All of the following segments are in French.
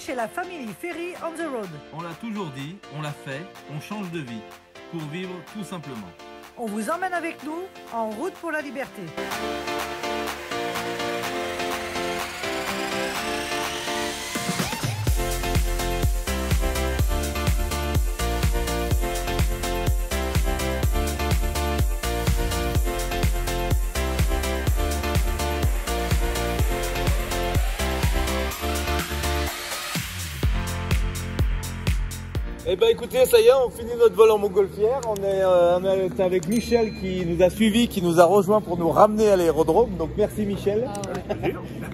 Bienvenue chez la famille Ferry on the Road. On l'a toujours dit, on l'a fait, on change de vie pour vivre tout simplement. On vous emmène avec nous en route pour la liberté. Eh ben écoutez, ça y est, on finit notre vol en montgolfière. On est avec Michel qui nous a suivis, qui nous a rejoint pour nous ramener à l'aérodrome. Donc merci Michel.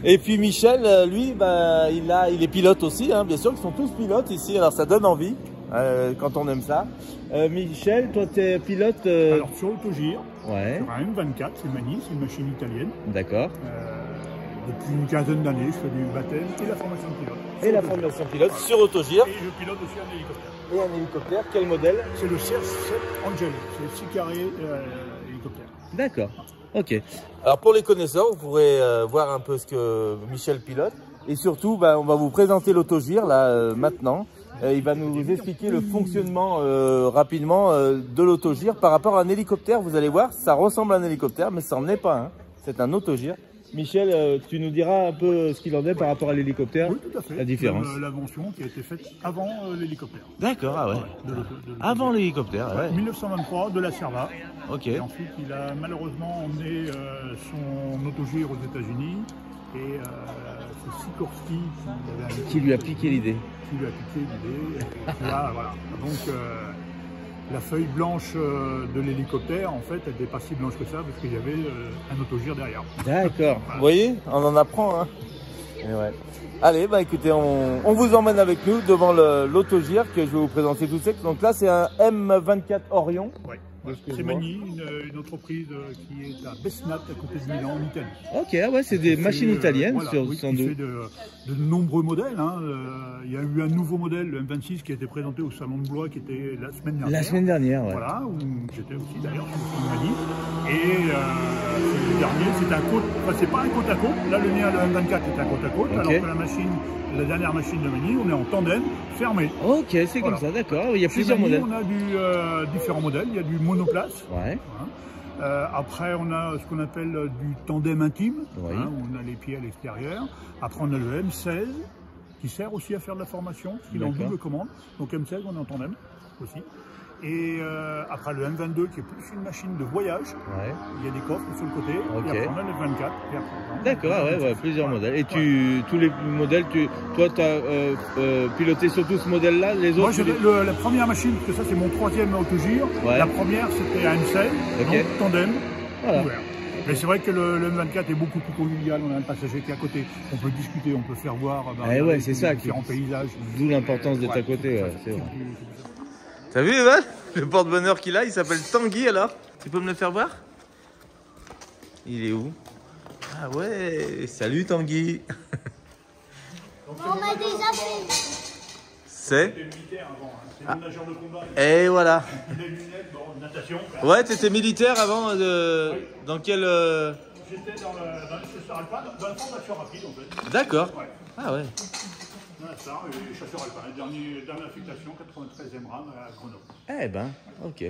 Et puis Michel, lui, il est pilote aussi, hein, bien sûr. Ils sont tous pilotes ici, alors ça donne envie quand on aime ça. Michel, toi tu es pilote Alors sur l'autogire, ouais. sur un M24, c'est Mani, c'est une machine italienne. D'accord. Depuis une quinzaine d'années, je fais du baptême et la formation de pilote. Et la formation pilote sur autogire. Et je pilote aussi un hélicoptère. Et un hélicoptère, quel modèle? C'est le CH7 Angel, c'est 6 carrés hélicoptère. D'accord, ok. Alors pour les connaisseurs, vous pourrez voir un peu ce que Michel pilote. Et surtout, on va vous présenter l'autogire là maintenant. Il va nous expliquer le fonctionnement rapidement de l'autogire par rapport à un hélicoptère. Vous allez voir, ça ressemble à un hélicoptère, mais ça n'en est pas un. C'est un autogire. Michel, tu nous diras un peu ce qu'il en est par rapport à l'hélicoptère. Oui, tout à fait. La différence. L'invention qui a été faite avant l'hélicoptère. D'accord, ah ouais. Avant l'hélicoptère, ouais. 1923, de la Cerva. Ok. Et ensuite, il a malheureusement emmené son autogire aux États-Unis. Et c'est Sikorsky Qui lui a piqué l'idée. Qui lui a piqué l'idée. Voilà. Donc, la feuille blanche de l'hélicoptère, en fait, elle n'était pas si blanche que ça parce qu'il y avait un autogire derrière. D'accord. Voilà. Vous voyez, on en apprend. Hein. Et ouais. Allez, écoutez, on vous emmène avec nous devant l'autogire que je vais vous présenter tout de suite. Donc là, c'est un M24 Orion. Ouais. C'est Mani, une entreprise qui est à Besnat, à côté de Milan, en Italie. Ok, ouais, c'est des machines italiennes, voilà, sans qui doute. fait de nombreux modèles. Hein. Il y a eu un nouveau modèle, le M26, qui a été présenté au Salon de Blois, qui était la semaine dernière. La semaine dernière, ouais. Voilà, où j'étais aussi d'ailleurs sur Mani. Et le dernier, c'est pas un côte à côte. Là, le mien, le M24, est un côte à côte, alors que la dernière machine de Mani, on est en tandem fermé. Ok, c'est comme ça, d'accord. Il y a plusieurs modèles. On a différents modèles. Il y a du monoplace. Ouais. Après, on a ce qu'on appelle du tandem intime, Oui. où on a les pieds à l'extérieur. Après, on a le M16 qui sert aussi à faire de la formation, parce qu'il est en double commande. Donc M16, on est en tandem aussi. Et après, le M22 qui est plus une machine de voyage. Ouais. Il y a des coffres sur le côté. Et après, on a le 24. D'accord, plusieurs modèles. Et tous les modèles, toi, tu as piloté surtout ce modèle-là, les autres? Moi, la première machine, parce que ça, c'est mon troisième autogire. Ouais. La première, c'était un M16, donc tandem, ouvert. Mais c'est vrai que le M24 est beaucoup plus convivial, on a un passager qui est à côté, on peut discuter, on peut faire voir c'est ça, différents paysages. D'où l'importance d'être à côté, c'est vrai. T'as vu Evan, le porte-bonheur qu'il a, il s'appelle Tanguy alors. Tu peux me le faire voir? Il est où? Ah ouais, salut Tanguy. On m'a déjà fait. C'est militaire avant, hein. C'est un nageur de combat. Et voilà. Des lunettes, natation. Ouais, t'étais militaire avant dans quel... J'étais dans le chasseur alpin, dans la formation rapide en fait. D'accord. Ouais. Ah ouais. Ça, et chasseur alpin, dernière affectation, 93e rame à Grenoble. Eh ben, ok.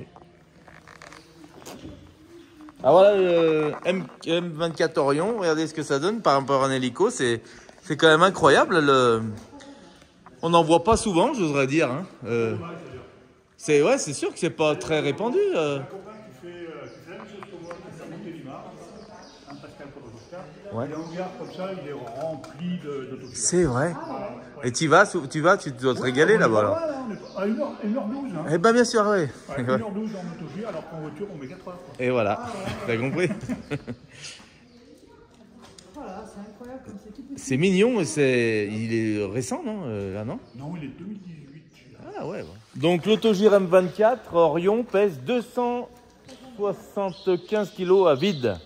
Alors voilà le M24 Orion, regardez ce que ça donne par rapport à un hélico, c'est quand même incroyable. On n'en voit pas souvent, j'oserais dire. Hein. C'est sûr que c'est pas très répandu. Un copain qui fait la même chose que moi, qui s'appelle Montélimar, un Pascal Podolska. Il a un hangar comme ça, il est rempli d'autogires. C'est vrai. Et tu dois te régaler là-bas. Là. On est à 1h12. Hein. Eh ben bien sûr, oui. 1h12 en autogire, alors qu'en voiture, on met 4 heures. Et voilà, t'as compris. Voilà, c'est incroyable comme c'est tout petit. C'est mignon, il est récent, non là, non? Non, il est 2018. Ah ouais. Donc l'autogire M24 Orion pèse 275 kg à vide.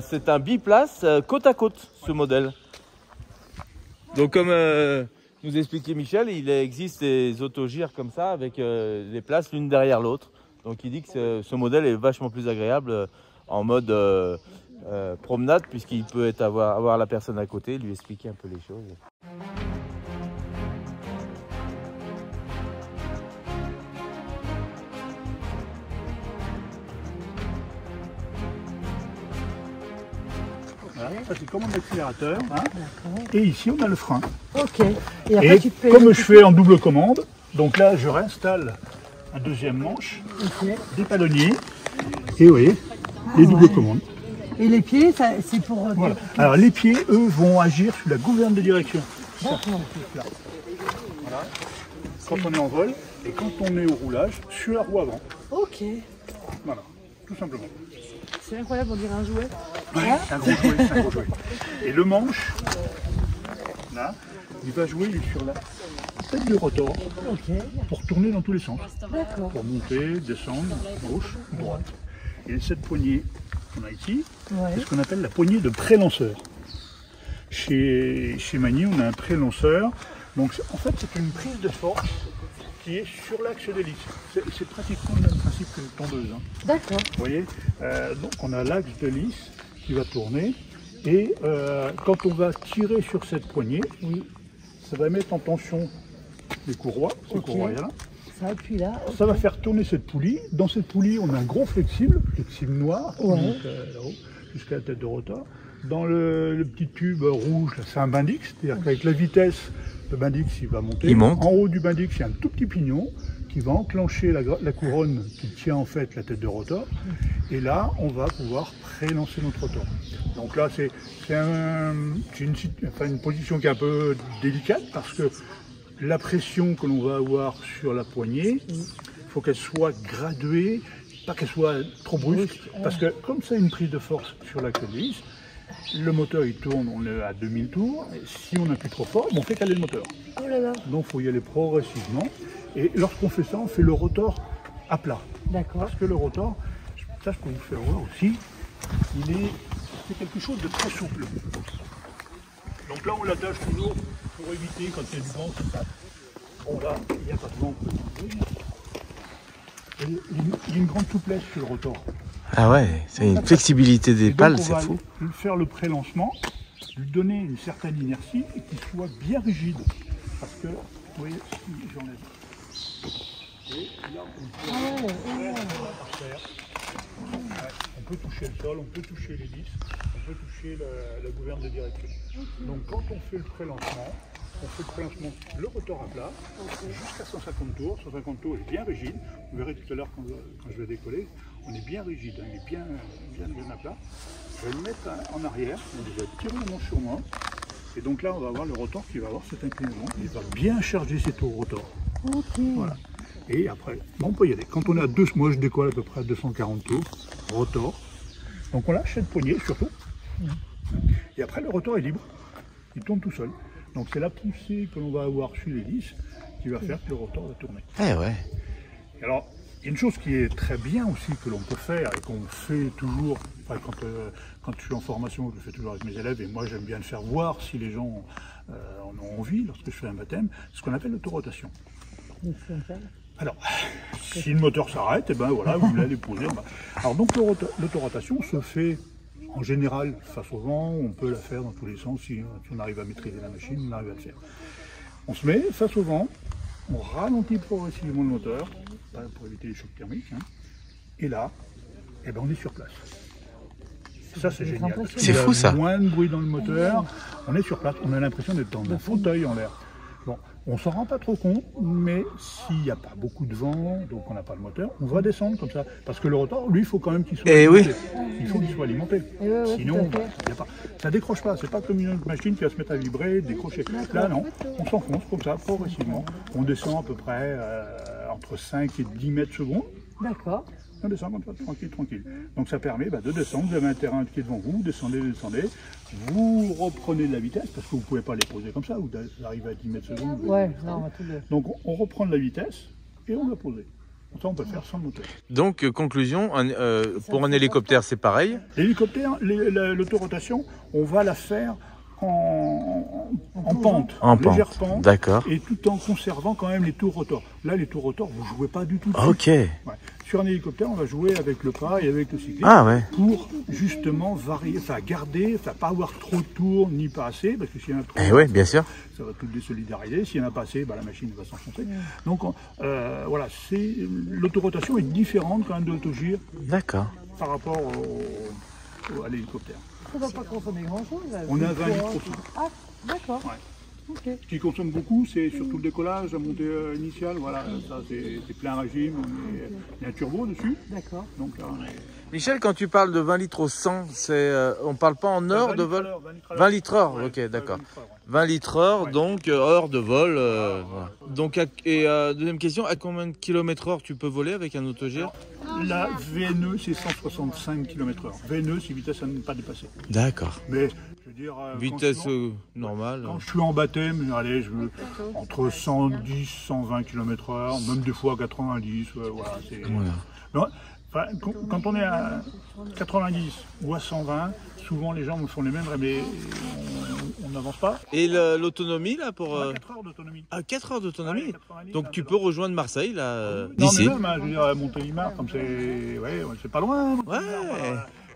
C'est un biplace côte à côte, ce modèle. Donc comme nous expliquait Michel, il existe des autogires comme ça avec des places l'une derrière l'autre. Donc il dit que ce modèle est vachement plus agréable en mode promenade puisqu'il peut avoir la personne à côté, lui expliquer un peu les choses. Voilà, ça c'est commande d'accélérateur. Hein. Et ici on a le frein. Ok. Et après, tu te comme je fais en double commande, donc là je réinstalle un deuxième manche, des palonniers, et vous voyez, les doubles commandes. Et les pieds, c'est pour... Voilà. Alors les pieds, eux, vont agir sous la gouverne de direction. D'accord. Voilà. Quand on est en vol et quand on est au roulage, sur la roue avant. Ok. Voilà, tout simplement. C'est incroyable, on dirait un jouet. Ouais, c'est un gros jouet, c'est un gros jouet. Et le manche, là, il va jouer sur la tête du rotor pour tourner dans tous les sens. D'accord. Pour monter, descendre, gauche, droite. Et cette poignée qu'on a ici, c'est ce qu'on appelle la poignée de prélanceur. Chez Magny, on a un prélanceur. Donc en fait, c'est une prise de force qui est sur l'axe d'hélice. C'est pratiquement le même principe qu'une tondeuse. Hein. D'accord. Vous voyez, donc on a l'axe d'hélice qui va tourner. Et quand on va tirer sur cette poignée, ça va mettre en tension les courroies, ces courroies-là. Ça appuie là. Ça va faire tourner cette poulie. Dans cette poulie, on a un gros flexible noir, là-haut, jusqu'à la tête de rotor. Dans le petit tube rouge, c'est un Bendix, c'est-à-dire qu'avec la vitesse, le Bendix il va monter. Il monte. En haut du Bendix, il y a un tout petit pignon qui va enclencher la couronne qui tient en fait la tête de rotor. Et là, on va pouvoir prélancer notre rotor. Donc là, c'est une position qui est un peu délicate parce que la pression que l'on va avoir sur la poignée, il faut qu'elle soit graduée, pas qu'elle soit trop brusque, parce que comme ça, une prise de force sur la hélice, le moteur il tourne, on est à 2000 tours, et si on appuie trop fort, on fait caler le moteur. Oh là là. Donc il faut y aller progressivement, et lorsqu'on fait ça, on fait le rotor à plat. D'accord. Parce que le rotor, ça je peux vous faire voir aussi, c'est quelque chose de très souple. Donc là on l'attache toujours pour éviter quand il y a du vent, c'est ça. Bon là, il n'y a pas de vent. Il y a une grande souplesse sur le rotor. Ah ouais, c'est une flexibilité des pales, c'est fou. On va faire le pré-lancement, lui donner une certaine inertie et qu'il soit bien rigide. Parce que, vous voyez, si j'enlève. Et là, on peut toucher le sol, on peut toucher l'hélice, on peut toucher la gouverne de direction. Donc quand on fait le pré-lancement, le rotor à plat, jusqu'à 150 tours. 150 tours est bien rigide. Vous verrez tout à l'heure quand je vais décoller, on est bien rigide, hein, il est bien à plat. Je vais le mettre en arrière, donc je vais tirer le manche sur moi. Et donc là, on va avoir le rotor qui va avoir cette inclinaison. Il va bien charger ses tours rotor. Voilà. Et après, on peut y aller. Quand on est à 2, moi je décolle à peu près à 240 tours, rotor. Donc on lâche cette poignée surtout. Et après, le rotor est libre. Il tourne tout seul. Donc c'est la poussée que l'on va avoir sur l'hélice qui va faire que le rotor va tourner. Eh ouais. Et alors, il y a une chose qui est très bien aussi que l'on peut faire et qu'on fait toujours, enfin, quand je suis en formation, je le fais toujours avec mes élèves et moi j'aime bien le faire voir si les gens en ont envie lorsque je fais un baptême, ce qu'on appelle l'autorotation. Alors, si le moteur s'arrête, et ben voilà, vous l'allez poser. Alors donc l'autorotation se fait en général face au vent, on peut la faire dans tous les sens, si on arrive à maîtriser la machine, on arrive à le faire. On se met face au vent, on ralentit progressivement le moteur, pour éviter les chocs thermiques, hein, et là, eh ben on est sur place. Ça c'est génial. C'est fou ça. Moins de bruit dans le moteur, on est sur place, on a l'impression d'être dans un fauteuil en l'air. Bon, on s'en rend pas trop compte, mais s'il n'y a pas beaucoup de vent, donc on n'a pas le moteur, on va descendre comme ça. Parce que le rotor, lui, il faut quand même qu'il soit alimenté. Il faut qu'il soit alimenté. Sinon, y a pas, ça décroche pas. C'est pas comme une machine qui va se mettre à vibrer, décrocher. Là, non, on s'enfonce comme ça, progressivement. On descend à peu près entre 5 et 10 mètres secondes. D'accord. On descend comme ça, tranquille. Donc ça permet de descendre, vous avez un terrain qui est devant vous, descendez, vous reprenez de la vitesse, parce que vous ne pouvez pas les poser comme ça, vous arrivez à 10 mètres secondes. Ouais, non, on va tout le... Donc on reprend de la vitesse et on va poser. Ça on peut le faire sans le moteur. Donc conclusion, pour un hélicoptère c'est pareil. L'hélicoptère, l'autorotation, on va la faire en pente, légère pente, d'accord. Et tout en conservant quand même les tours rotors. Là, les tours rotors, vous ne jouez pas du tout. Ok. Ouais. Sur un hélicoptère, on va jouer avec le pas et avec le cycliste pour justement varier, enfin garder, enfin pas avoir trop de tours ni pas assez, parce que s'il y en a trop, bien sûr, ça va tout désolidariser. S'il y en a pas assez, la machine va s'enfoncer. Donc voilà, l'autorotation est différente quand même de l'autogire. D'accord. Par rapport à l'hélicoptère. Ça ne doit pas consommer grand-chose. On est à 20 litres aussi. Ah, d'accord. Ouais. Ok. Ce qui consomme beaucoup, c'est surtout le décollage, la montée initiale. Voilà, ça c'est plein régime. Il y a un turbo dessus. D'accord. Donc là, Michel, quand tu parles de 20 litres au 100, on parle pas en heure de vol? 20 litres heure, ouais, ok, d'accord. 20 20 litres heure, ouais. litres heure, Ouais. donc heure de vol. Voilà. Donc, deuxième question, à combien de kilomètres heure tu peux voler avec un autogire? La VNE, c'est 165 km/h. VNE, c'est vitesse à ne pas dépasser. D'accord. Mais, je veux dire... Vitesse normale. Quand je suis en baptême, allez, entre 110, 120 km/h, même des fois 90, voilà. Voilà. Non, enfin, quand on est à 90 ou à 120, souvent les gens me font les mêmes, mais on n'avance pas. Et l'autonomie là pour... On a 4 heures d'autonomie. Ah, 4 heures d'autonomie? Ouais, 90, Donc tu peux rejoindre Marseille là, Non, d'ici? mais même, hein, je veux dire, à Montélimar, comme c'est... Ouais, c'est pas loin. Ouais.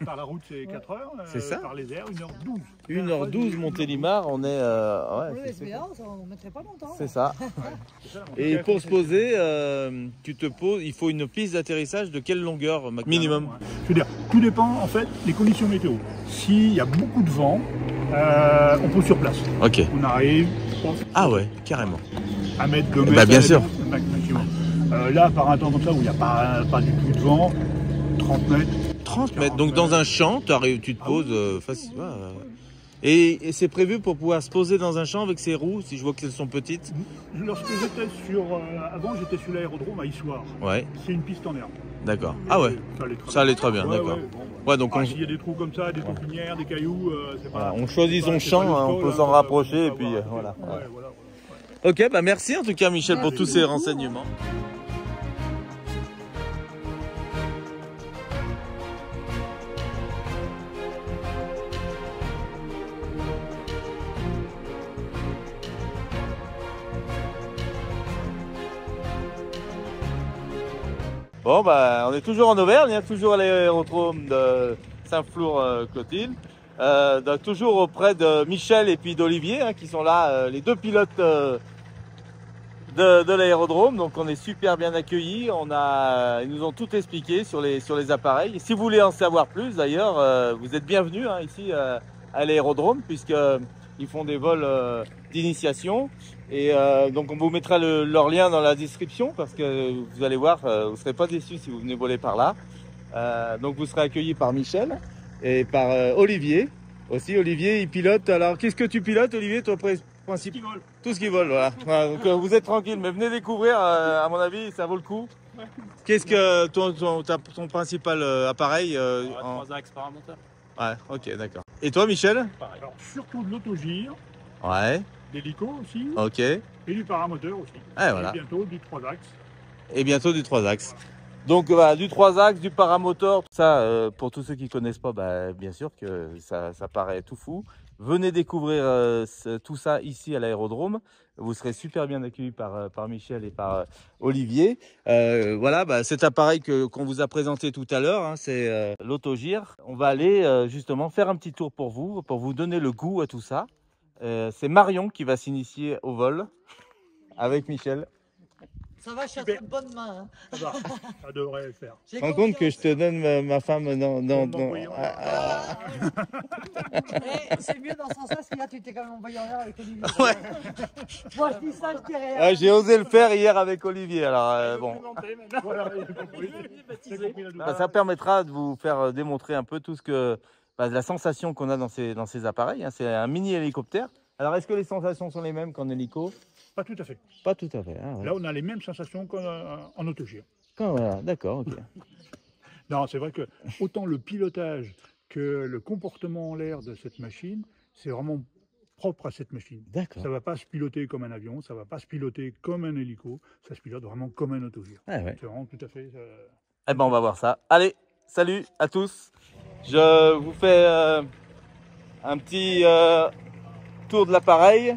Par la route, c'est 4 heures. C'est ça. Par les airs, 1h12. 1h12 Montélimar, on est... Pour ouais, le SBA, on ne mettrait pas longtemps. c'est ça. C'est ça. Et pour se poser, tu te poses, il faut une piste d'atterrissage de quelle longueur minimum? Ouais. Je veux dire, tout dépend en fait des conditions météo. S'il y a beaucoup de vent, on pose sur place. Ok. On arrive, je pense, Ah ouais, carrément. à mettre 2 mètres. Bah, bien sûr. Maximum. Là, par un temps comme ça où il n'y a pas du tout de vent, 30 mètres. 30 mètres, donc dans un champ, tu te poses facilement. Et c'est prévu pour pouvoir se poser dans un champ avec ses roues, si je vois qu'elles sont petites? Lorsque j'étais avant, j'étais sur l'aérodrome à Issoire. Ouais, C'est une piste en herbe. d'accord. Ah ouais, ça allait très bien, Ouais, d'accord. ouais, bon, ouais. Ouais, donc S'il y a des trous comme ça, des taupinières, des cailloux, c'est pas... on choisit son c'est champ, pas le hein, on sol, peut hein, s'en ça, rapprocher et ça, puis voilà. Ouais, voilà. Ok, bah merci en tout cas Michel pour tous ces renseignements. Bon, bah, on est toujours en Auvergne, hein, toujours à l'aérodrome de Saint-Flour-Clotilde, toujours auprès de Michel et puis d'Olivier, hein, qui sont là, les deux pilotes de l'aérodrome. Donc, on est super bien accueillis. Ils nous ont tout expliqué sur les appareils. Et si vous voulez en savoir plus, d'ailleurs, vous êtes bienvenus hein, ici à l'aérodrome, puisqu'ils font des vols d'initiation. Et donc on vous mettra leur lien dans la description parce que vous allez voir, vous ne serez pas déçus si vous venez voler par là. Donc vous serez accueillis par Michel et par Olivier. Aussi Olivier, il pilote. Alors qu'est-ce que tu pilotes Olivier, toi principe? Tout ce qui vole, voilà. Voilà, donc vous êtes tranquille, mais venez découvrir, à mon avis, ça vaut le coup. Qu'est-ce que ton principal appareil 3 axes paramoteur. Ouais, ok, d'accord. Et toi Michel? Alors, surtout de l'autogire, Ouais, l'hélico aussi, ok. et du paramoteur aussi. Ah, voilà. Et bientôt du 3 axes. Et bientôt du 3 axes. Donc voilà, du 3 axes, du paramoteur, tout ça, pour tous ceux qui ne connaissent pas, bah, bien sûr que ça paraît tout fou. Venez découvrir tout ça ici à l'aérodrome. Vous serez super bien accueillis par Michel et par Olivier. Voilà, bah, cet appareil qu'on vous a présenté tout à l'heure, hein, c'est l'autogire. On va aller justement faire un petit tour pour vous donner le goût à tout ça. C'est Marion qui va s'initier au vol avec Michel. Ça va, je suis entre de bonnes mains. Hein. Ça devrait le faire. J'ai Rends compte que je te confiance. donne ma femme dans... Eh, c'est mieux dans ce sens-là, parce que là, tu étais quand même envoyé en l'air avec Olivier. Ouais. Moi, je dis ça, je dis rien. J'ai osé le faire hier avec Olivier, alors bon. Voilà, j'ai compris. J'ai compris la Bah, ça permettra de vous faire démontrer un peu tout ce que... la sensation qu'on a dans ces appareils, hein. C'est un mini hélicoptère. Alors, est-ce que les sensations sont les mêmes qu'en hélico? Pas tout à fait. Pas tout à fait. Ah, ouais. Là, on a les mêmes sensations qu'en autogire. Voilà, d'accord, ok. Non, c'est vrai que autant le pilotage que le comportement en l'air de cette machine, c'est vraiment propre à cette machine. D'accord. Ça ne va pas se piloter comme un avion, ça ne va pas se piloter comme un hélico, ça se pilote vraiment comme un autogire. Ah, ouais. C'est vraiment tout à fait... Eh ben, on va voir ça. Allez, salut à tous. Je vous fais un petit tour de l'appareil.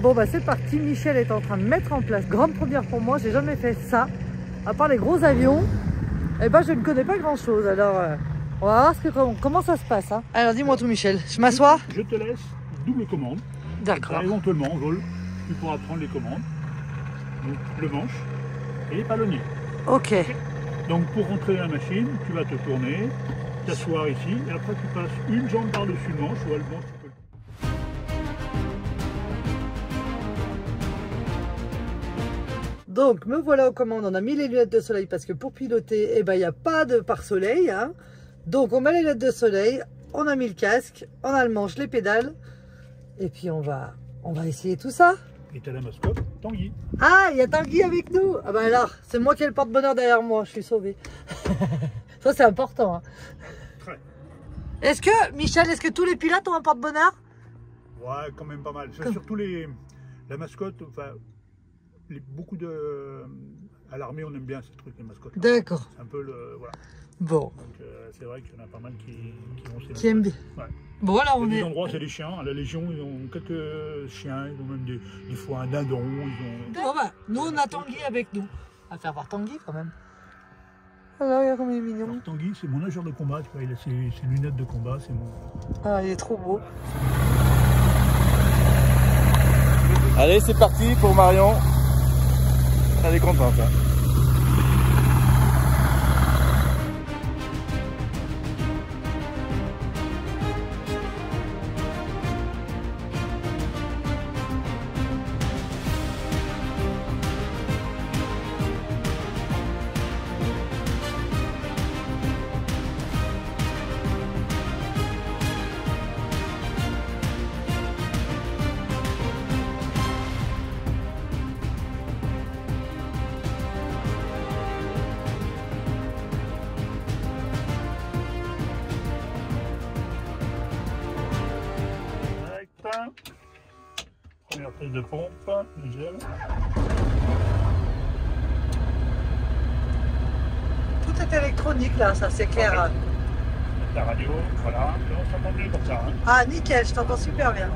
Bon bah c'est parti, Michel est en train de mettre en place. Grande première pour moi, j'ai jamais fait ça. À part les gros avions, et ben je ne connais pas grand chose. Alors on va voir comment ça se passe. Hein. Alors dis-moi tout Michel, je m'assois. Je te laisse double commande. D'accord. Éventuellement en vol, tu pourras prendre les commandes. Donc le manche et les palonniers. Ok. Donc pour rentrer dans la machine, tu vas te tourner, t'asseoir ici, et après tu passes une jambe par-dessus le manche, ou le manche tu peux. Donc me voilà aux commandes, on a mis les lunettes de soleil parce que pour piloter, eh ben, il n'y a pas de pare-soleil. Hein. Donc on met les lunettes de soleil, on a mis le casque, on a le manche, les pédales. Et puis on va essayer tout ça. Et t'as la mascotte, Tanguy. Ah, il y a Tanguy avec nous. Ah ben alors, c'est moi qui ai le porte-bonheur derrière moi, je suis sauvée. Ça c'est important. Hein. Très. Est-ce que, Michel, est-ce que tous les pilotes ont un porte-bonheur? Ouais, quand même pas mal. Surtout la mascotte, enfin, beaucoup de... À l'armée, on aime bien ces trucs, les mascottes. D'accord. C'est un peu le... Voilà. Bon. Donc c'est vrai qu'il y en a pas mal qui ont ces Qui aiment bien. Ouais. Bon, voilà, on Il y a est... des endroits, c'est des chiens. À la Légion, ils ont quelques chiens. Ils ont même des fois un dindon. Ils ont... Bon, bah, nous, on a Tanguy avec nous. On va faire voir Tanguy, quand même. Alors, regarde comme il est mignon. Alors, Tanguy, c'est mon nageur de combat. Tu vois, il a ses lunettes de combat. C'est mon... Ah, il est trop beau. Allez, c'est parti pour Marion. Elle est contente. Hein. Première prise de pompe, deuxième. Tout est électronique, là, ça, c'est clair. Okay. La radio, voilà. Là, on s'entend mieux comme ça. Hein. Ah, nickel, je t'entends super bien.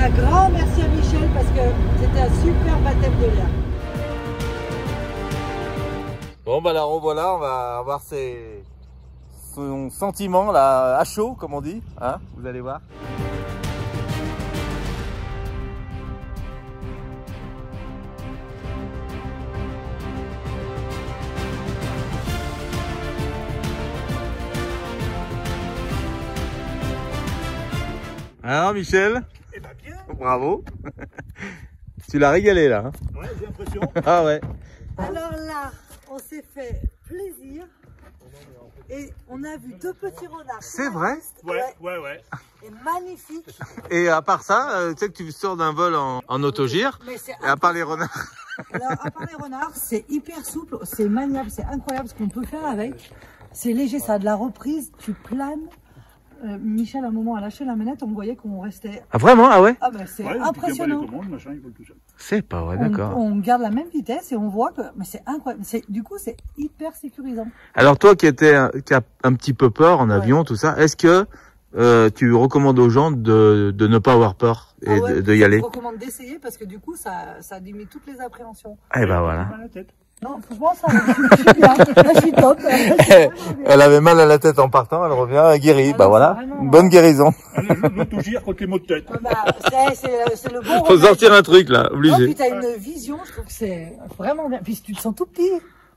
Un grand merci à Michel parce que c'était un super baptême de l'air. Bon bah la revoilà, on va voir son sentiment là, à chaud comme on dit, hein, vous allez voir. Alors Michel? Eh ben bien. Bravo. Tu l'as régalé là. Hein. Ouais, j'ai l'impression. Ah ouais. Alors là, on s'est fait plaisir et on a vu deux petits renards. C'est vrai? Ouais. est magnifique. Et à part ça, tu sais que tu sors d'un vol en autogire, et à part les renards. Alors, à part les renards, c'est hyper souple, c'est maniable, c'est incroyable ce qu'on peut faire avec. C'est léger, ça a de la reprise, tu planes. Michel, à un moment, a lâché la manette, on voyait qu'on restait... Ah vraiment? Ah ouais? Ah bah c'est impressionnant. C'est pas vrai, d'accord. On garde la même vitesse et on voit que... Mais c'est incroyable, du coup c'est hyper sécurisant. Alors toi qui as un petit peu peur en avion, tout ça, est-ce que tu recommandes aux gens de ne pas avoir peur et de y aller? Je recommande d'essayer parce que du coup ça diminue toutes les appréhensions. Eh ben voilà. Non, franchement, ça va. Je suis bien. Là, je suis top. Elle avait mal à la tête en partant, elle revient guérie. Ah bah non, voilà, vraiment... bonne guérison. L'autogire contre les maux de tête. C'est le bon. Faut sortir un truc là, Non, obligé. puis t'as une vision, je trouve que c'est vraiment bien. Puis tu te sens tout petit.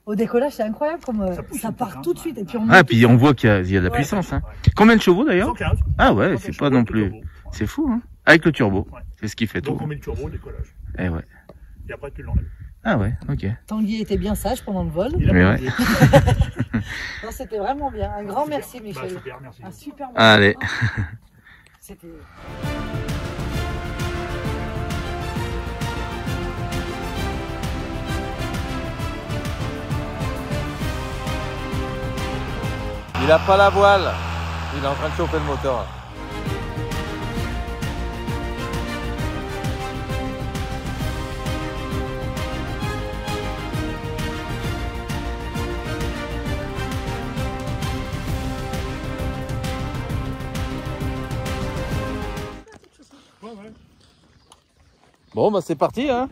Au décollage, c'est incroyable comme ça part tout de suite. Et puis on voit qu'il y a de la puissance. Hein. Combien de chevaux d'ailleurs? 115. Ah ouais, c'est pas non plus. C'est fou, hein. Avec le turbo, c'est ce qui fait tout. Donc on met le turbo au décollage. Eh ouais. Et après tu l'enlèves. Ah ouais, ok. Tanguy était bien sage pendant le vol. Mais ouais. Non, c'était vraiment bien. Un grand merci, Michel. Bah, super, merci. Un super moment. Allez. C'était... Il a pas la voile. Il est en train de chauffer le moteur. Bon bah c'est parti hein.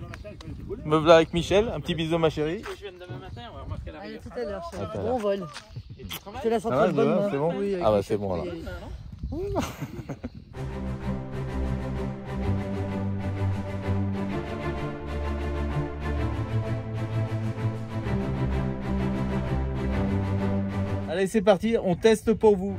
Me voilà avec Michel, un petit bisou ma chérie. Je viens demain matin, on va remarquer la Allez, tout à l'heure, À tout à l'heure. bon vol. Et tu Je te travailles? laisse Ça entre va, de bonnes mains. c'est bon? Oui, avec Ah bah Michel, c'est bon, oui. alors. Allez c'est parti, on teste pour vous.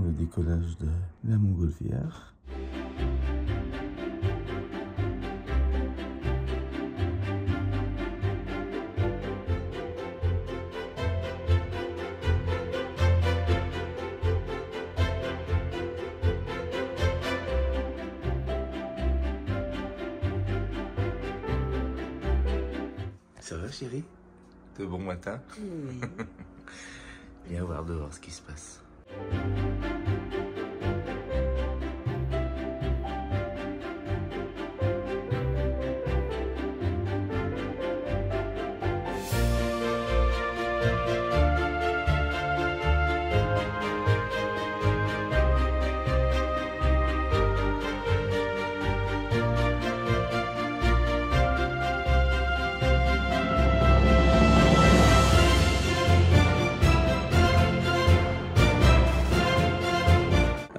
Le décollage de la montgolfière. Ça va chérie? De bon matin? Oui. Viens voir dehors ce qui se passe.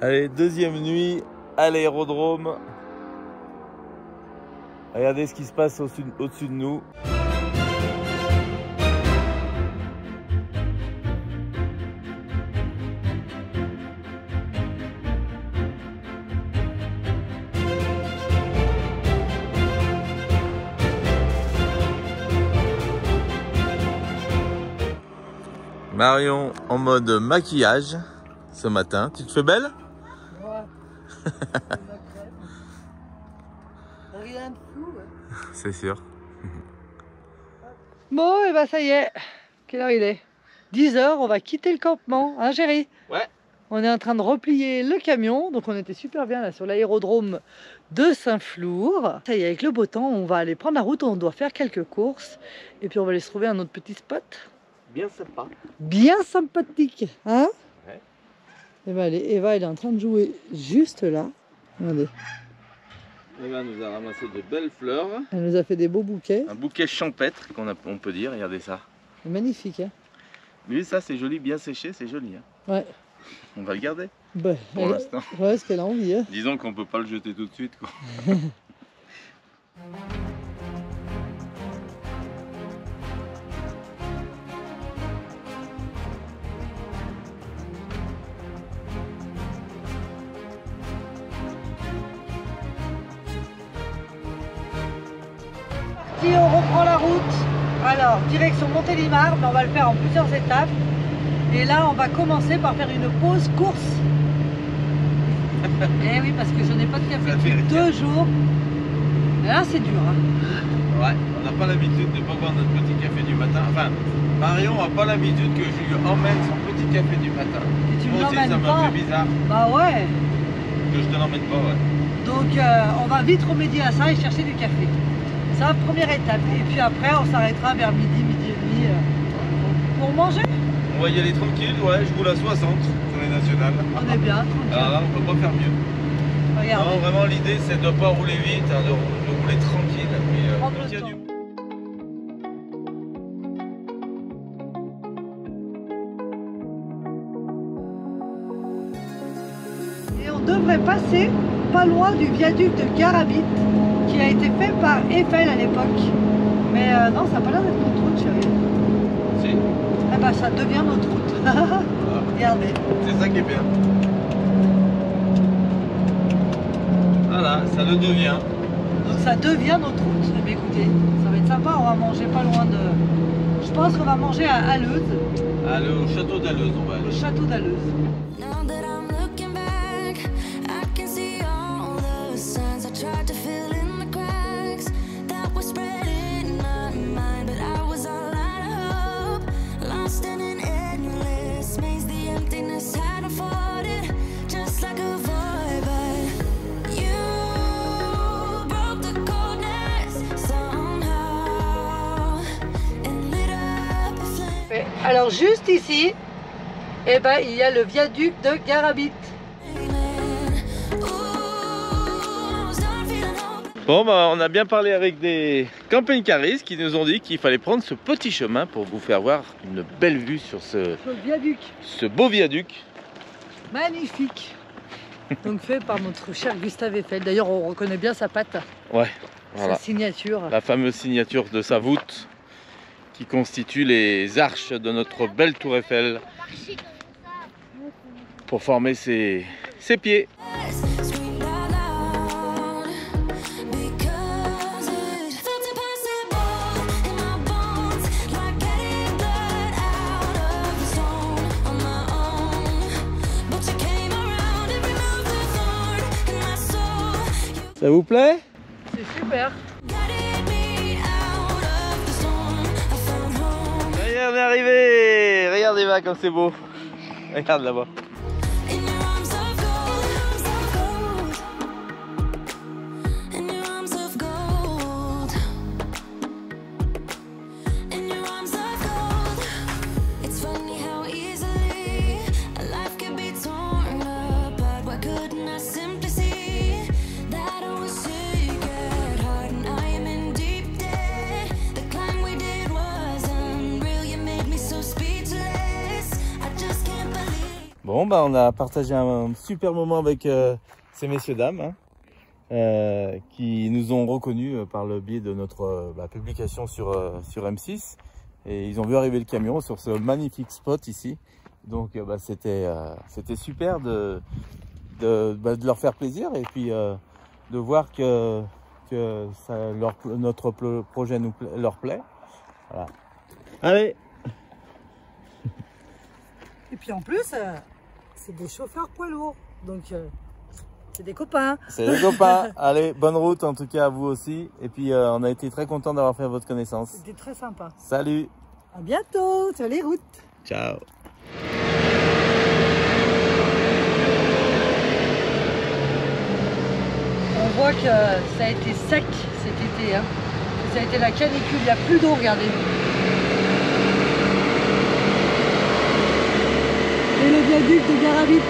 Allez, deuxième nuit à l'aérodrome. Regardez ce qui se passe au-dessus de nous. Marion en mode maquillage ce matin. Tu te fais belle? Ouais. Rien de fou. Ouais. C'est sûr. Bon, et ben ça y est. Quelle heure il est? 10 h, on va quitter le campement, hein Géry? Ouais. On est en train de replier le camion, donc on était super bien là sur l'aérodrome de Saint-Flour. Ça y est, avec le beau temps, on va aller prendre la route, on doit faire quelques courses. Et puis on va aller se trouver un autre petit spot. Bien sympa. Bien sympathique, hein? Ouais. Et ben allez, Eva elle est en train de jouer juste là. Regardez. Eva nous a ramassé de belles fleurs. Elle nous a fait des beaux bouquets. Un bouquet champêtre, on peut dire, regardez ça. C'est magnifique, hein? Mais ça c'est joli, bien séché, c'est joli. Hein. Ouais. On va le garder Bah, pour l'instant. Ouais, ce qu'elle a envie, hein? Disons qu'on peut pas le jeter tout de suite, quoi. Si on reprend la route, alors direction Montélimar, mais on va le faire en plusieurs étapes. Et là, on va commencer par faire une pause course. Eh oui, parce que je n'ai pas de café depuis 2 jours. Et là, c'est dur. Hein. Ouais, on n'a pas l'habitude de pas boire notre petit café du matin. Enfin, Marion n'a pas l'habitude que je lui emmène son petit café du matin. Et tu me Moi aussi, ça l'emmènes m'a pas. fait bizarre Bah ouais. que je te l'emmène pas, ouais. Donc, on va vite remédier à ça et chercher du café. C'est la première étape. Et puis après, on s'arrêtera vers midi, midi et demi pour manger. On va y aller tranquille, ouais, je roule à 60 sur les nationales. On est bien, tranquille. Alors là, on peut pas faire mieux. Regarde. Non, vraiment, l'idée, c'est de ne pas rouler vite, hein, de rouler tranquille. Et, Prendre quand le il y a temps. du- Et on devrait passer pas loin du viaduc de Garabit qui a été fait par Eiffel à l'époque. Mais non, ça n'a pas l'air d'être notre route, chérie. Si, Eh ben, ça devient notre route. Regardez. c'est ça qui est bien. Voilà, ça le devient. Donc ça devient notre route. Eh bien, écoutez, ça va être sympa. On va manger pas loin de... Je pense qu'on va manger à Haleuze, Allez, au château d'Alleuse, on va le aller. château d'Haleuze. Now that I'm looking back, I can see all the signs I tried to fill in the cracks that were spreading in my mind, but I was all out of hope, lost in an endless maze. The emptiness had unfolded just like a void, but you broke the coldness somehow and lit up a flame. Ouais. Alors juste ici, eh ben, il y a le viaduc de Garabit. Bon, bah, on a bien parlé avec des camping-caristes qui nous ont dit qu'il fallait prendre ce petit chemin pour vous faire voir une belle vue sur Le viaduc. ce beau viaduc. Magnifique. Donc fait par notre cher Gustave Eiffel. D'ailleurs, on reconnaît bien sa patte, Ouais, voilà. sa signature. La fameuse signature de sa voûte qui constitue les arches de notre belle tour Eiffel pour former ses pieds. Screamed out loud because it felt impossible in my bones, like getting blood out of the stone on my own. But you came around and removed the thorn in my soul. You Ça vous plaît? C'est super. guided me out of the storm. I found home Ça y est, on est arrivé! Regarde Eva comme c'est beau. Regarde là-bas. in your arms of gold, in your arms of gold, in your arms of gold. It's funny how easily a life can be torn apart. Why couldn't I simply see that I was sick at heart and I am in deep debt? The climb we did was unreal. You made me so speechless. I just can't believe. Bon, bah, on a partagé un super moment avec ces messieurs dames hein, qui nous ont reconnus par le biais de notre publication sur M6 et ils ont vu arriver le camion sur ce magnifique spot ici. Donc bah, c'était super de leur faire plaisir et puis de voir que ça, notre projet leur plaît. Voilà. Allez. Et puis en plus, c'est des chauffeurs poids lourds. Donc, c'est des copains. C'est des copains. Allez, bonne route en tout cas à vous aussi. Et puis, on a été très contents d'avoir fait votre connaissance. C'était très sympa. Salut. À bientôt sur les routes. Ciao. On voit que ça a été sec cet été. Hein. Ça a été la canicule, il n'y a plus d'eau, regardez. Et le viaduc de Garavit.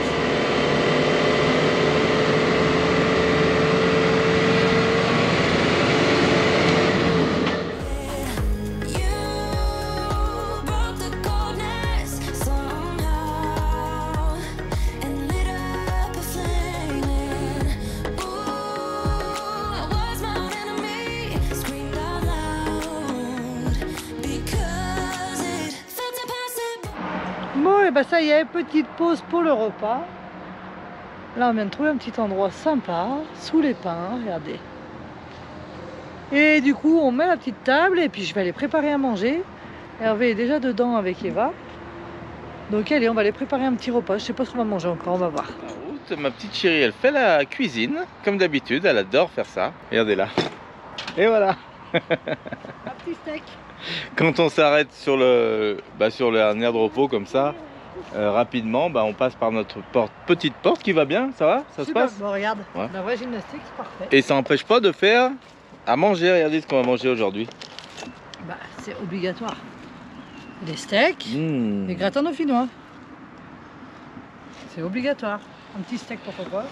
Bon, et ben ça y est, petite pause pour le repas. Là, on vient de trouver un petit endroit sympa, sous les pins, regardez. Et du coup, on met la petite table et puis je vais aller préparer à manger. Hervé est déjà dedans avec Eva. Donc allez, on va aller préparer un petit repas. Je sais pas ce qu'on va manger encore, on va voir. Ma petite chérie, elle fait la cuisine, comme d'habitude, elle adore faire ça. Regardez là. Et voilà. Un petit steak. Quand on s'arrête sur la aire de repos comme ça, rapidement, on passe par notre petite porte qui va bien, ça va? Ça se passe? Bon, regarde, ouais. La vraie gymnastique, c'est parfait. Et ça n'empêche pas de faire à manger. Regardez ce qu'on va manger aujourd'hui. Bah, c'est obligatoire. Des steaks, des gratins dauphinois. C'est obligatoire. Un petit steak pour papa.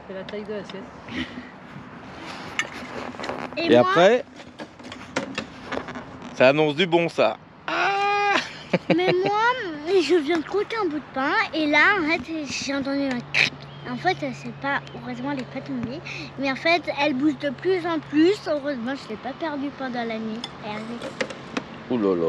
C'est la taille de l'assiette. Et après, ça annonce du bon, ça. Ah mais moi, je viens de croquer un bout de pain et là, en fait, j'ai entendu un cric. En fait, c'est pas, heureusement, elle n'est pas tombée. Mais en fait, elle bouge de plus en plus. Heureusement, je ne l'ai pas perdue pendant la nuit. Ouh là là.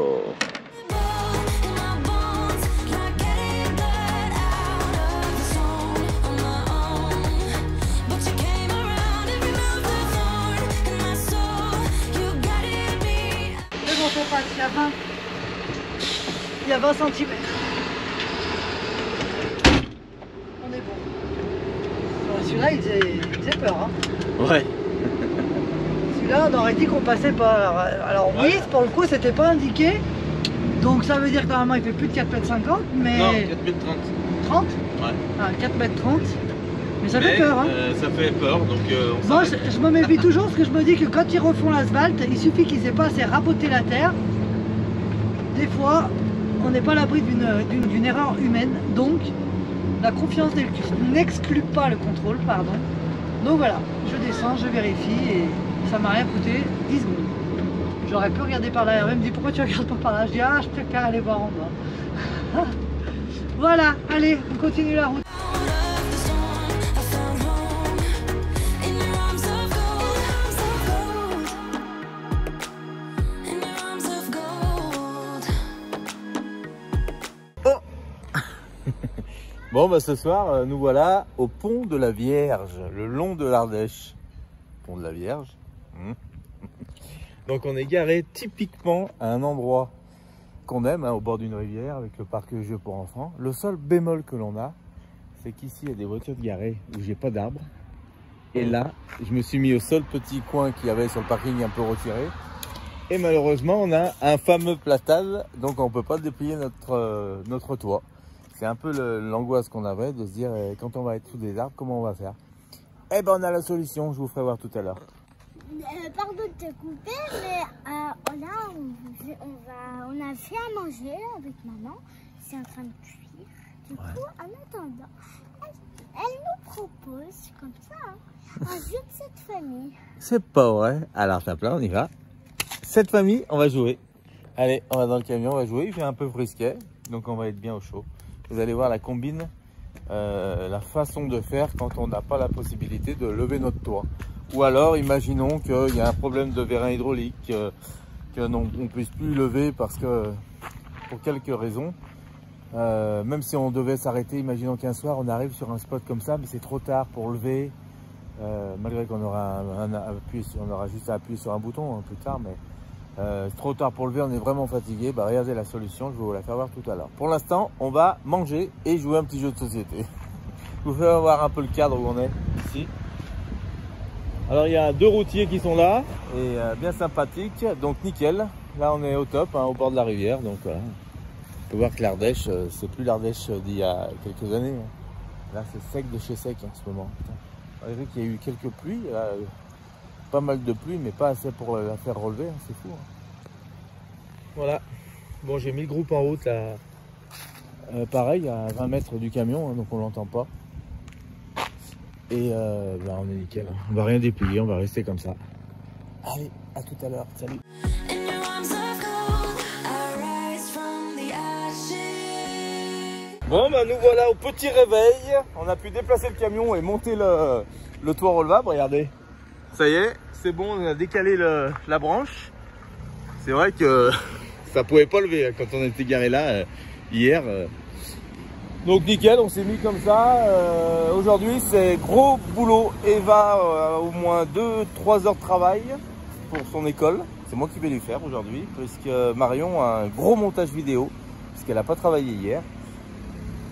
Il y a 20 cm. On est bon. Celui-là, il faisait peur. Hein. Ouais. Celui-là, on aurait dit qu'on passait pas. Alors oui, pour le coup, c'était pas indiqué. Donc ça veut dire que normalement, il fait plus de 4,50 m. Mais... Non, 4,30 m. 30 Ouais. Ah, 4,30 m. Mais ça fait peur. Hein. Ça fait peur, donc on moi, je me méfie toujours parce que je me dis que quand ils refont l'asphalte, il suffit qu'ils aient pas assez raboté la terre. Des fois, on n'est pas à l'abri d'une erreur humaine. Donc, la confiance n'exclut pas le contrôle, pardon. Donc voilà, je descends, je vérifie et ça m'a rien coûté 10 secondes. J'aurais pu regarder par là. Elle me dit pourquoi tu regardes pas par là. Je dis ah, je préfère aller voir en bas. Voilà, allez, on continue la route. Bon, ce soir, nous voilà au pont de la Vierge, le long de l'Ardèche. Pont de la Vierge. Donc on est garé typiquement à un endroit qu'on aime, au bord d'une rivière, avec le parc de jeux pour enfants. Le seul bémol que l'on a, c'est qu'ici, il y a des voitures garées où j'ai pas d'arbres. Et là, je me suis mis au seul petit coin qu'il y avait sur le parking un peu retiré. Et malheureusement, on a un fameux platane, donc on ne peut pas déplier notre toit. C'est un peu l'angoisse qu'on avait de se dire quand on va être sous des arbres, comment on va faire. Eh ben on a la solution, je vous ferai voir tout à l'heure. Pardon de te couper, mais on a fait à manger avec maman. C'est en train de cuire. Du coup, en attendant, elle nous propose comme ça un jeu de cette famille. C'est pas vrai. Alors tape là, on y va. Cette famille, on va jouer. Allez, on va dans le camion, on va jouer. Il fait un peu frisquet, donc on va être bien au chaud. Vous allez voir la combine, la façon de faire quand on n'a pas la possibilité de lever notre toit. Ou alors, imaginons qu'il y a un problème de vérin hydraulique, qu'on ne puisse plus lever parce que, pour quelques raisons, même si on devait s'arrêter, imaginons qu'un soir on arrive sur un spot comme ça, mais c'est trop tard pour lever, malgré qu'on aura on aura juste à appuyer sur un bouton plus tard, mais C'est trop tard pour lever, on est vraiment fatigué. Bah, regardez la solution, je vais vous la faire voir tout à l'heure. Pour l'instant, on va manger et jouer un petit jeu de société. Je vous fais voir un peu le cadre où on est ici. Alors il y a 2 routiers qui sont là et bien sympathiques, donc nickel. Là on est au top, hein, au bord de la rivière, donc voilà. On peut voir que l'Ardèche, c'est plus l'Ardèche d'il y a quelques années. Hein. Là c'est sec de chez sec en ce moment. On dirait qu'il y a eu quelques pluies, là, pas mal de pluie, mais pas assez pour la faire relever, hein, c'est fou. Hein. Voilà, bon j'ai mis le groupe en route là, pareil à 20 mètres du camion, hein, donc on l'entend pas. Et bah, on est nickel, on va rien déplier, on va rester comme ça. Allez, à tout à l'heure, salut. Bon bah nous voilà au petit réveil, on a pu déplacer le camion et monter le toit relevable, regardez. Ça y est, c'est bon, on a décalé la branche. C'est vrai que ça pouvait pas lever quand on était garé là hier. Donc nickel, on s'est mis comme ça. Aujourd'hui c'est gros boulot. Eva a au moins 2-3 heures de travail pour son école. C'est moi qui vais lui faire aujourd'hui, puisque Marion a un gros montage vidéo, puisqu'elle n'a pas travaillé hier.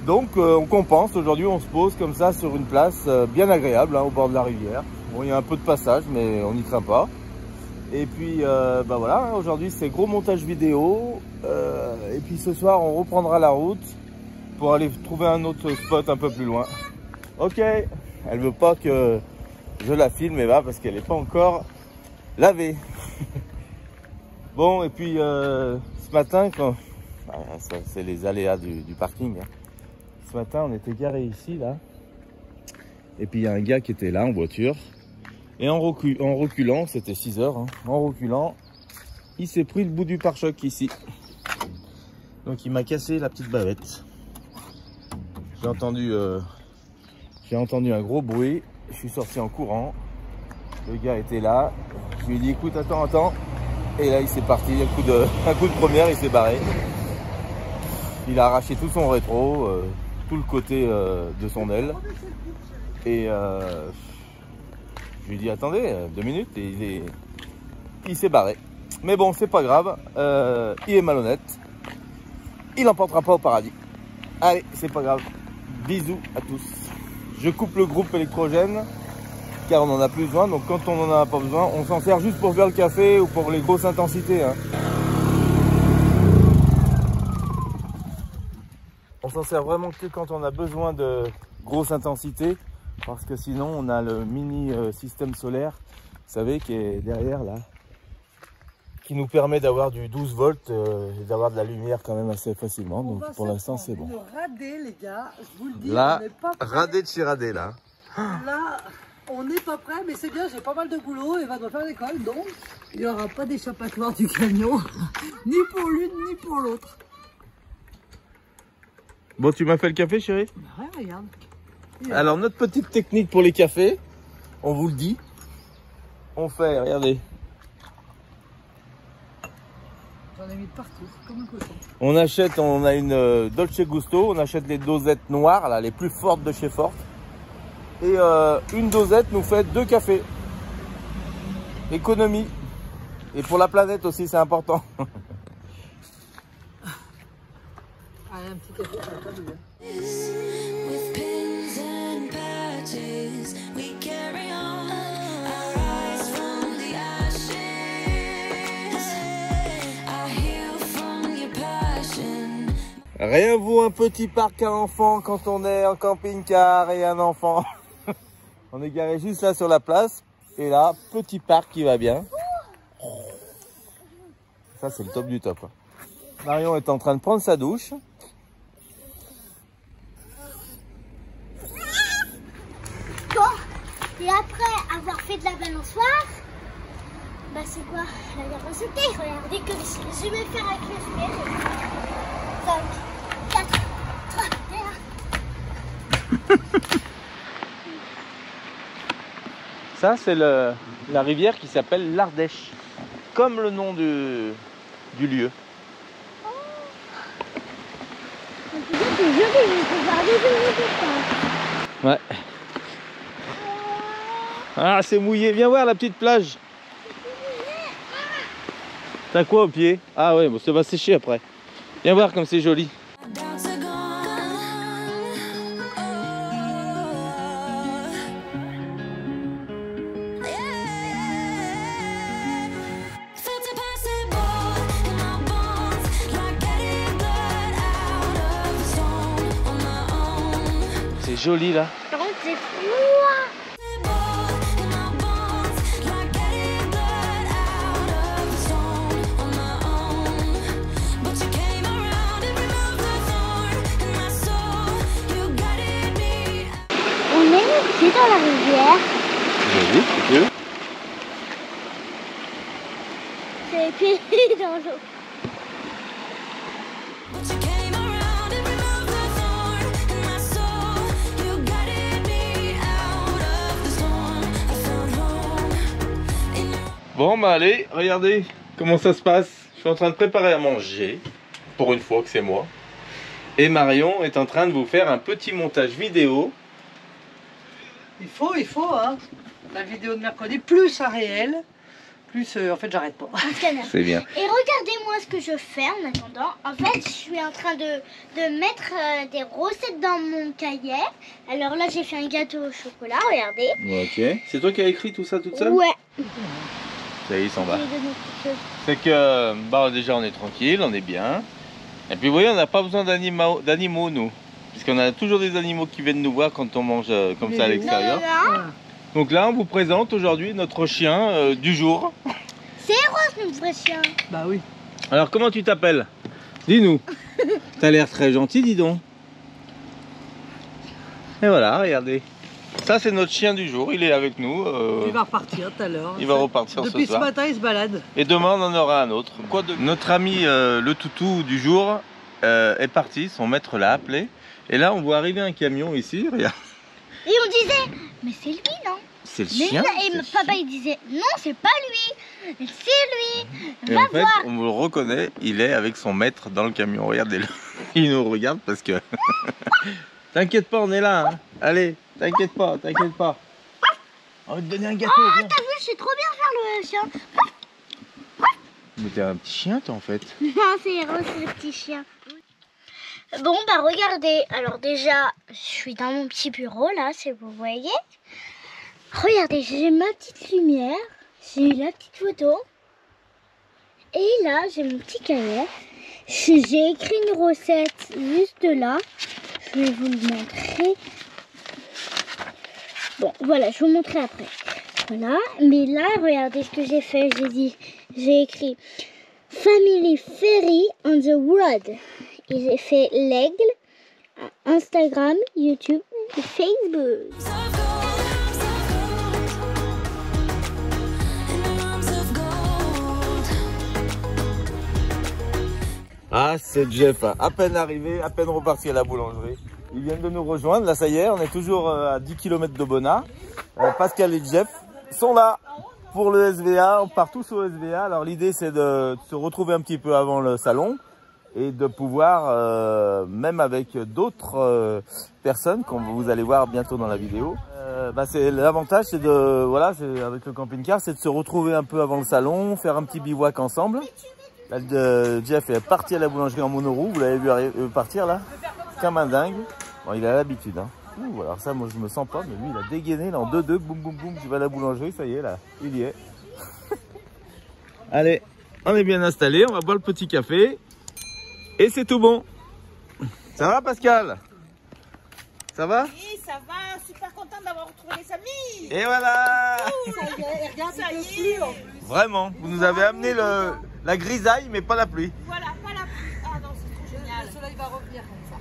Donc on compense, aujourd'hui on se pose comme ça sur une place bien agréable, hein, au bord de la rivière. Bon, il y a un peu de passage, mais on n'y craint pas. Et puis bah voilà, aujourd'hui c'est gros montage vidéo. Et puis ce soir on reprendra la route pour aller trouver un autre spot un peu plus loin. Ok, elle veut pas que je la filme, Eva, parce qu'elle n'est pas encore lavée. Bon, et puis ce matin, c'est les aléas du parking. Hein. Ce matin, on était garé ici, là. Et puis il y a un gars qui était là en voiture. Et en reculant, c'était 6 heures, hein, en reculant, il s'est pris le bout du pare-choc ici. Donc il m'a cassé la petite bavette. J'ai entendu un gros bruit, je suis sorti en courant, le gars était là, je lui ai dit écoute attends, et là il s'est parti, un coup de première, il s'est barré. Il a arraché tout son rétro, tout le côté de son aile, et je lui ai dit attendez 2 minutes, et il s'est barré. Mais bon c'est pas grave, il est malhonnête, il n'emportera pas au paradis. Allez, c'est pas grave. Bisous à tous. Je coupe le groupe électrogène car on en a plus besoin. Donc quand on en a pas besoin, on s'en sert juste pour faire le café ou pour les grosses intensités. Hein. On s'en sert vraiment que quand on a besoin de grosses intensités, parce que sinon on a le mini système solaire, vous savez, qui est derrière là, qui nous permet d'avoir du 12 volts et d'avoir de la lumière quand même assez facilement. Donc pour l'instant c'est bon. Radé les gars, je vous le dis, là, on n'est pas prêt. radé de chez radé là. Là, on n'est pas prêt, mais c'est bien, j'ai pas mal de boulot, Eva doit faire l'école, donc il n'y aura pas d'échappatoire du camion, ni pour l'une ni pour l'autre. Bon, tu m'as fait le café chérie? Ouais, regarde. Alors notre petite technique pour les cafés, on vous le dit, on fait, regardez. J'en ai mis de partout, comme un cochon. On a une Dolce Gusto, on achète les dosettes noires, là, les plus fortes de chez Ford. Et une dosette nous fait 2 cafés. Économie. Et pour la planète aussi, c'est important. Allez, un petit café, ça va pas douiller. With pins and patches, we carry on. I rise from the ashes. I heal from your passion. Rien vaut un petit parc à enfants quand on est en camping-car et un enfant. On est garé juste là sur la place. Et là, petit parc qui va bien. Ça, c'est le top du top. Marion est en train de prendre sa douche. Et après avoir fait de la balançoire, bah c'est quoi la véracité? Regardez que je vais faire avec les pieds. 5, 4, 3, 1. Ça, c'est la rivière qui s'appelle l'Ardèche, comme le nom du lieu. Oh. En tout cas, c'est joli, il faut garder de Ouais. Ah, c'est mouillé. Viens voir la petite plage. T'as quoi au pied? Ah ouais, bon, ça va sécher après. Viens voir comme c'est joli. Doubts are gone. Felt impossible in my bones, like getting blood out of the stone on my own. C'est joli là. Par contre, c'est froid. In my bones, like getting blood out of the stone on my own. But you came around and removed the thorn in my soul. You guided me. On est les pieds dans la rivière. Joli, c'est mieux. C'est les pieds dans l'eau. But you came around and removed the thorn in my soul. You guided me out of the storm. I found home in your Bon bah allez, regardez comment ça se passe. Je suis en train de préparer à manger, pour une fois que c'est moi. Et Marion est en train de vous faire un petit montage vidéo. Il faut, hein. La vidéo de mercredi, plus un réel, plus, en fait, j'arrête pas. Un scanner. C'est bien. Et regardez-moi ce que je fais en attendant. En fait, je suis en train de mettre des recettes dans mon cahier. Alors là, j'ai fait un gâteau au chocolat, regardez. Ok. C'est toi qui as écrit tout ça toute seule? Ouais. Ça y est, il s'en va. J'ai donné quelque chose. C'est que bah déjà on est tranquille, on est bien. Et puis vous voyez, on n'a pas besoin d'animaux nous. Puisqu'on a toujours des animaux qui viennent nous voir quand on mange comme ça à l'extérieur. Voilà. Donc là on vous présente aujourd'hui notre chien du jour. C'est Rose, notre vrai chien. Bah oui. Alors comment tu t'appelles? Dis-nous. T'as l'air très gentil, dis donc. Et voilà, regardez. Ça c'est notre chien du jour, il est avec nous. Il va repartir tout à l'heure. Il va repartir ce Depuis soir. ce matin, il se balade. Et demain on en aura un autre. Quoi de... Notre ami le toutou du jour est parti, son maître l'a appelé. Et là on voit arriver un camion ici, regarde. Et on disait, mais c'est lui, non? C'est le Mais chien. et c'est le papa, chien. il disait, non, c'est pas lui, c'est lui. Et Va en fait, voir. on le reconnaît, il est avec son maître dans le camion. Regardez-le. Il nous regarde parce que... T'inquiète pas, on est là. Hein. Allez, t'inquiète pas, t'inquiète pas. On va te donner un gâteau. Ah, viens. t'as vu, je sais trop bien faire le chien. Mais t'es un petit chien, toi, en fait. Non, c'est Rose, le petit chien. Bon, bah regardez, alors déjà, je suis dans mon petit bureau, là, si vous voyez. Regardez, j'ai ma petite lumière, j'ai la petite photo. Et là, j'ai mon petit cahier. J'ai écrit une recette juste là. Je vais vous le montrer. Bon, voilà, je vous montrerai après. Voilà, mais là, regardez ce que j'ai fait. J'ai écrit Family Ferry on the Road. Et j'ai fait l'aigle, Instagram, YouTube et Facebook. Ah, c'est Jeff. À peine arrivé, à peine reparti à la boulangerie. Ils viennent de nous rejoindre. Là, ça y est, on est toujours à 10 km de Bonnat. Pascal et Jeff sont là pour le SVA. On part tous au SVA. Alors, l'idée, c'est de se retrouver un petit peu avant le salon et de pouvoir, même avec d'autres personnes, comme vous allez voir bientôt dans la vidéo. C'est l'avantage, c'est de, voilà, avec le camping-car, c'est de se retrouver un peu avant le salon, faire un petit bivouac ensemble. Là, Jeff est parti à la boulangerie en monoroue, vous l'avez vu partir là, comme un dingue. Bon, il a l'habitude. Hein. Ouh, alors ça, moi je me sens pas, mais lui il a dégainé là en 2-2, boum boum boum, tu vas à la boulangerie, ça y est là, il y est. Allez, on est bien installé, on va boire le petit café et c'est tout bon. Ça va Pascal? Ça va? Oui, ça va, super content d'avoir retrouvé les amis. Et voilà. Ça y est, regarde, ça y est. Vraiment, vous nous avez amené la grisaille mais pas la pluie. Voilà, pas la pluie. Ah non, c'est trop génial. Le soleil va revenir comme ça.